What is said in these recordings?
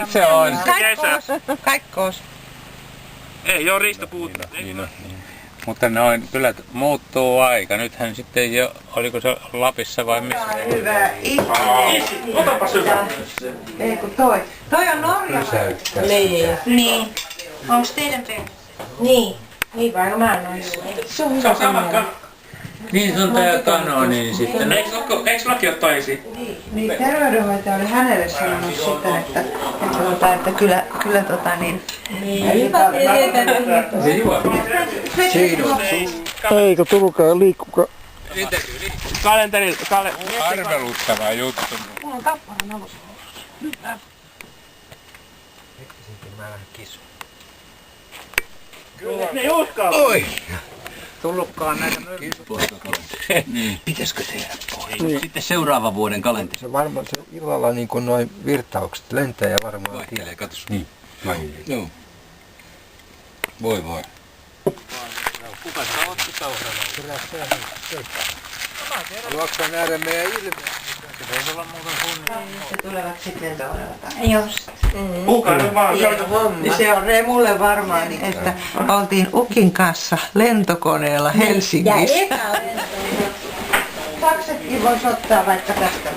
Se on. Kaikkoos. Ei oo riistopuuta. Niin. Mutta noin kyllä muuttuu aika. Nythän sitten jo, oliko se Lapissa vai missä? Hyvä ihminen. Otapas hyvä. Ei kun toi. Toi on norjalainen. Niin. Onks teidän perhe? Niin. Niin vai mä annoin. Se on hyvä Sama Niin se on tää kanoni sitten. Eiks laki oo toisi? Niin terveydenhoitaja oli hänelle sanonut sitten, että kyllä niin. Se juo. Eikä tulkaa liikkukaa. Kalenteri. Arveluttava juttu. Ne uskalla. Oi! Tullutkaan näitä niin. Pitäisikö tehdä pois? Sitten seuraavan vuoden kalenteri. Se varmaan se illalla niin kuin noin virtaukset lentää ja varmaan Vaihtelee, katos. Niin. Joo. Voi. Kuka sitä otti tauhdalla? Haluatko nähdä meidän ilmeä? Pitäisi olla muuten suunnilleen. Se tulevat sitten toivotaan. Just. Kukaan vaan. Niin se on Remulle varmaan, niin, että oltiin Ukin kanssa lentokoneella Helsingissä. Taksetkin voisi ottaa vaikka tästä.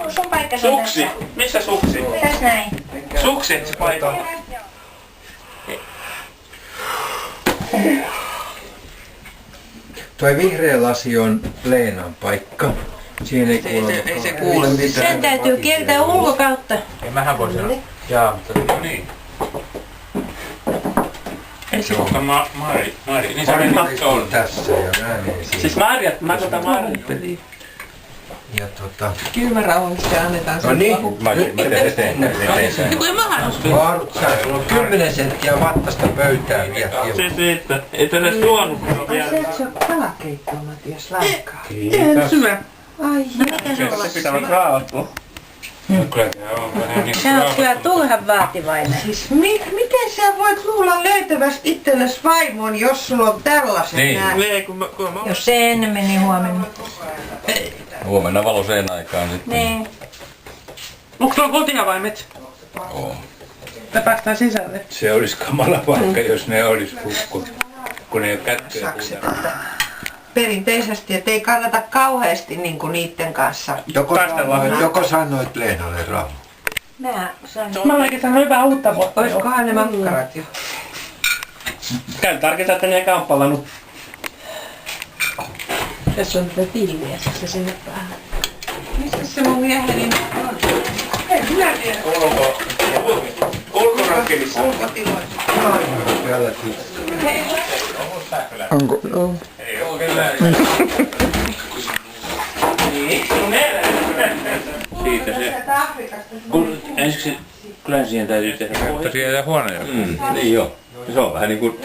Sun paikka Suksi. Missä suksi? Tässä näin. Suksi se paikka. Tuo vihreä lasi on Leenan paikka. Siinä ei se kuule mitään. Sen täytyy kieltää ulkokautta. Ei mähän voi sanoa. Jaa, mutta niin. Ei se olekaan Mari. Niin se on matto on. Tässä ja näin. Siis Marjat, mä katsotaan Marjat. Ja Kyllä mä rauhoissa annetaan no niin. Mä teen. Kuin mahdollisuus. Sulla on 10 senttiä vattasta pöytään vielä. Se siitä. Ei tänne tuonut vielä. Se on kalakeittoa, Matias, lainkaan. Kiitos. Ai Se pitää olla raavattu. Se on kyllä turhan vaativainen. siis miten sä voit luulla löytävästi itsellesi vaimon, jos sulla on tällaiset Niin. nää? Nee, kun mä Jos se ennen meni huomenna. Huomenna valoseen aikaan sitten. Niin. onko tuolla kotiavaimet? Oo. Me päästään sisälle. Se olisi kamala paikka, jos ne olisi hukkut. Kun ne ei ole kätköjä Sakset, että perinteisesti, että ei kannata kauheasti niin kuin niiden kanssa. Joko sanoit Leenalle Ramu? Mä sanoin. Mä olenkin sanonut hyvää uutta vuotta. Olisikohan ne makkarat jo? Käyn tarkistaa, että ne ei kamppalannut. Tässä on tätä tiiliä, se sinne vähän. Missä se mun mieheni on? Ei minä tiedä. Ulkorakkelissa. Ulkotiloissa. Täällä Onko? Ei oo kyllä. Niin, no meillä. Siitä se. Kun ensiksi kyllä siihen täytyy tehdä. Mutta siellä huoneja. Niin joo. Se on vähän niinku...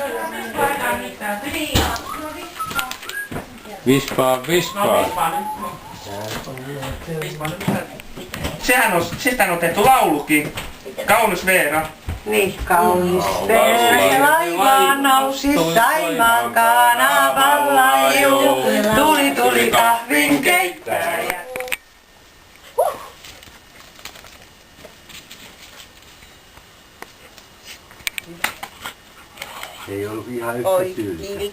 Vispaa. Sehän on tehty laulukin. Kaunis Veera. Niin kaunis Veera laiva nousi Saimaan kanavalla. Tuli kahvin keittäjä. Ei ollut ihan yhtä tyyliä.